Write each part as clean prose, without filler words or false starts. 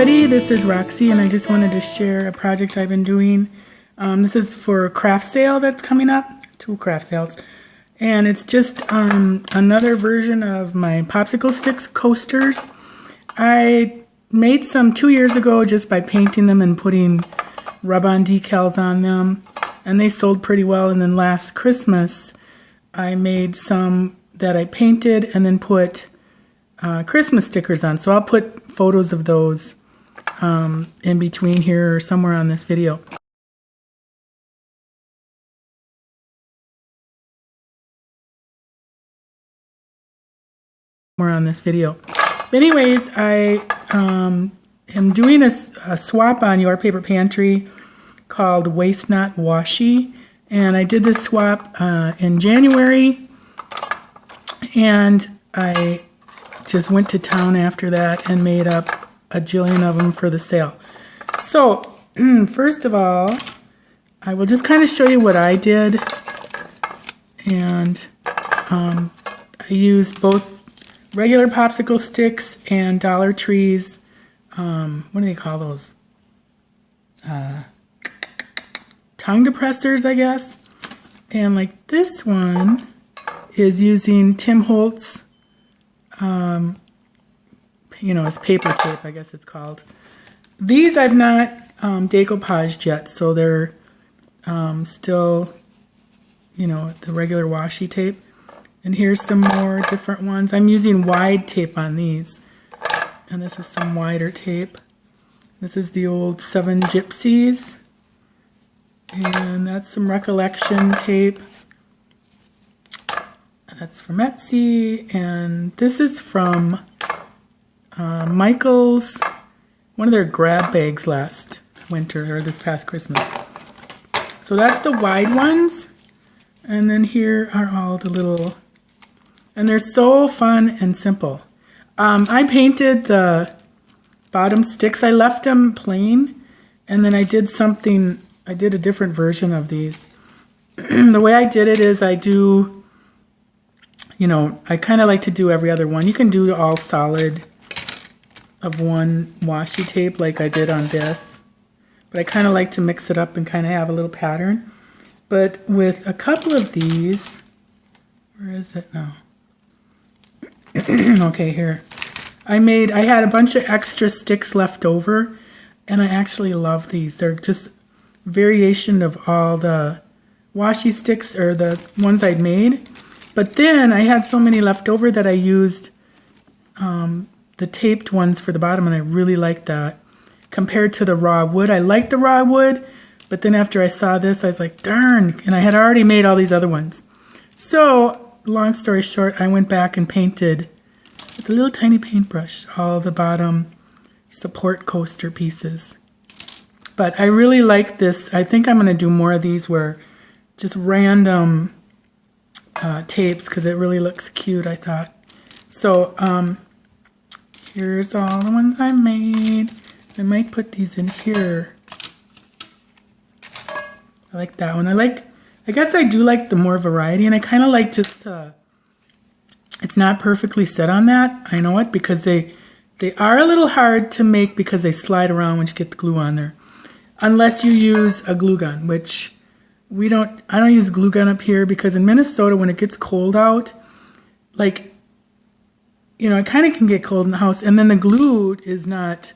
everybody, this is Roxy and I just wanted to share a project I've been doing. This is for a craft sale that's coming up, 2 craft sales. And it's just another version of my Popsicle Sticks coasters. I made some 2 years ago just by painting them and putting rub-on decals on them. And they sold pretty well. And then last Christmas I made some that I painted and then put Christmas stickers on. So I'll put photos of those in between here or somewhere on this video. But anyways, I am doing a swap on Your Paper Pantry called Waste Not Washi. And I did this swap in January. And I just went to town after that and made up a jillion of them for the sale. So first of all, I will just kind of show you what I did. And I used both regular popsicle sticks and Dollar Tree's, what do they call those? Tongue depressors, I guess. And like this one is using Tim Holtz, it's paper tape, I guess it's called. These I've not decoupaged yet, so they're still, the regular washi tape. And here's some more different ones. I'm using wide tape on these. And this is some wider tape. This is the old 7 Gypsies. And that's some Recollection tape. That's from Etsy. And this is from Michael's, one of their grab bags last winter, or this past Christmas. So that's the wide ones. And then here are all the little, and they're so fun and simple. I painted the bottom sticks. I left them plain, and then I did a different version of these. The way I did it is I do, I kind of like to do every other one. You can do all solid of one washi tape like I did on this. But I kind of like to mix it up and kind of have a little pattern. But with a couple of these, where is it now? Okay, here. I had a bunch of extra sticks left over, and I actually love these. They're just variation of all the washi sticks, or the ones I'd made. But then I had so many left over that I used the taped ones for the bottom, and I really like that. Compared to the raw wood, I like the raw wood, but then after I saw this, I was like, darn, and I had already made all these other ones. So, long story short, I went back and painted with a little tiny paintbrush all the bottom support coaster pieces. But I really like this. I think I'm going to do more of these where just random tapes, because it really looks cute, I thought. So, here's all the ones I made. I might put these in here. I like that one. I guess I do like the more variety, and I kind of like just, it's not perfectly set on that. I know it, because they are a little hard to make because they slide around once you get the glue on there. Unless you use a glue gun, which I don't use glue gun up here, because in Minnesota when it gets cold out, it kind of can get cold in the house, and then the glue is not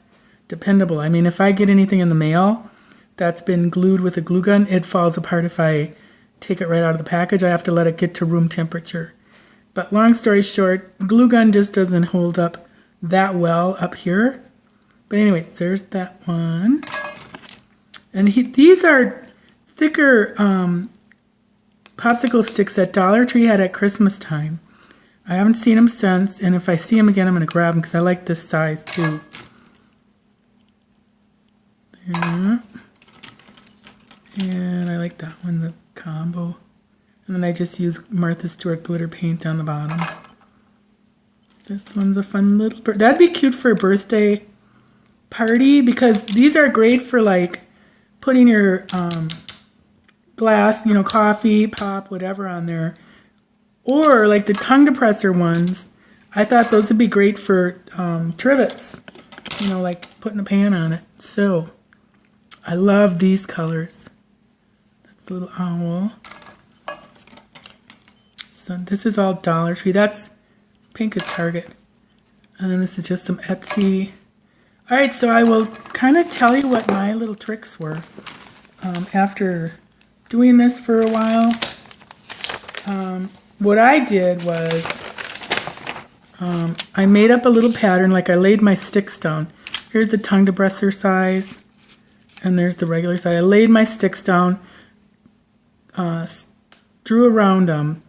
dependable. I mean, if I get anything in the mail that's been glued with a glue gun, it falls apart if I take it right out of the package. I have to let it get to room temperature. But long story short, glue gun just doesn't hold up that well up here. But anyways, there's that one. And these are thicker popsicle sticks that Dollar Tree had at Christmas time. I haven't seen them since, and if I see them again, I'm going to grab them because I like this size too. There. And I like that one, the combo. And then I just use Martha Stewart glitter paint on the bottom. This one's a fun little bird. That'd be cute for a birthday party, because these are great for putting your glass, coffee, pop, whatever on there. Or like the tongue depressor ones, I thought those would be great for trivets. you know, like putting a pan on it. So I love these colors. That's the little owl. So this is all Dollar Tree. That's pink is Target. And then this is just some Etsy. All right, so I will kind of tell you what my little tricks were after doing this for a while. What I did was I made up a little pattern, like I laid my sticks down. Here's the tongue depressor size, and there's the regular size. I laid my sticks down, drew around them,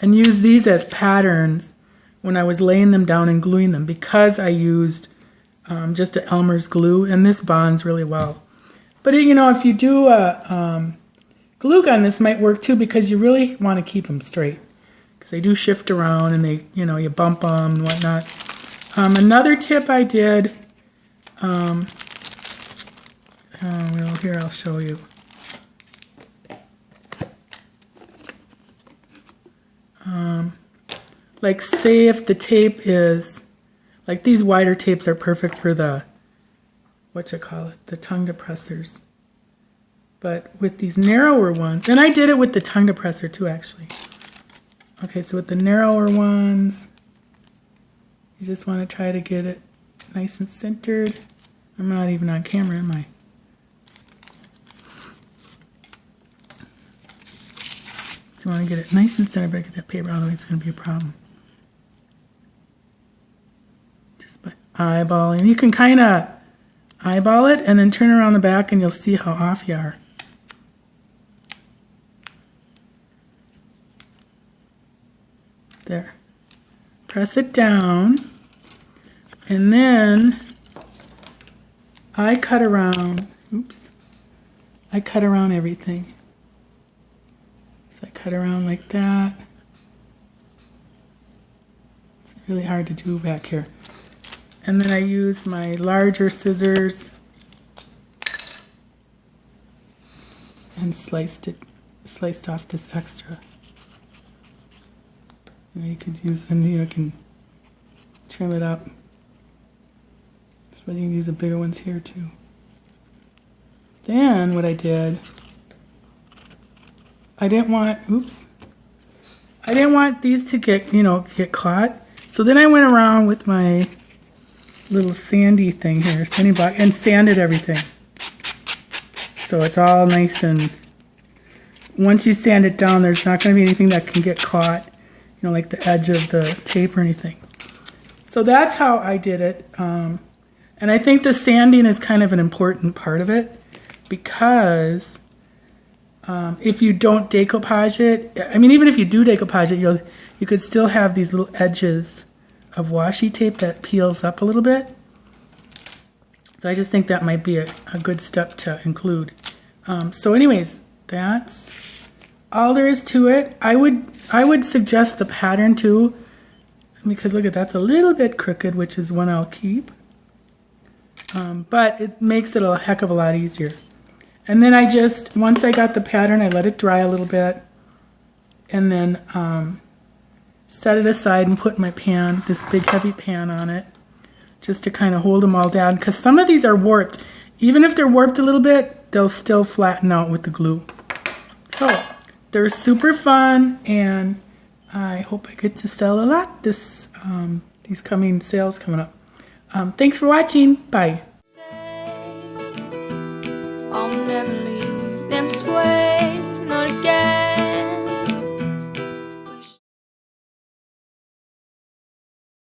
and used these as patterns when I was laying them down and gluing them, because I used just a Elmer's glue, and this bonds really well. But you know, if you do a glue gun, this might work too, because you really want to keep them straight, because they do shift around and they, you know, you bump them and whatnot. Another tip I did, well, here I'll show you. Like say if the tape is, like these wider tapes are perfect for the, the tongue depressors. But with these narrower ones, and I did it with the tongue depressor too actually. Okay, so with the narrower ones, you just want to try to get it nice and centered. I'm not even on camera, am I? So you want to get it nice and centered, but get that paper, otherwise it's going to be a problem. Just by eyeballing. You can kind of eyeball it and then turn around the back and you'll see how off you are. There. Press it down, and then I cut around, I cut around everything. So I cut around like that. It's really hard to do back here. And then I use my larger scissors and sliced off this extra. You could use, and you can trim it up. But you can use the bigger ones here too. Then what I did, I didn't want these to get caught. So then I went around with my little sandy thing here, sanding block, and sanded everything. So it's all nice, and once you sand it down, there's not going to be anything that can get caught, like the edge of the tape or anything. So that's how I did it. And I think the sanding is kind of an important part of it, because if you don't decoupage it, I mean, even if you do decoupage it, you could still have these little edges of washi tape that peels up a little bit. So I just think that might be a good step to include. So anyways, that's all there is to it. I would suggest the pattern too, because look at that's a little bit crooked, which is one I'll keep. But it makes it a heck of a lot easier. And then once I got the pattern, I let it dry a little bit, and then set it aside and put my pan, this big heavy pan on it, just to kind of hold them all down, because some of these are warped. Even if they're warped a little bit, they'll still flatten out with the glue. So they're super fun, and I hope I get to sell a lot these coming sales coming up. Thanks for watching. Bye. I'll never leave them square.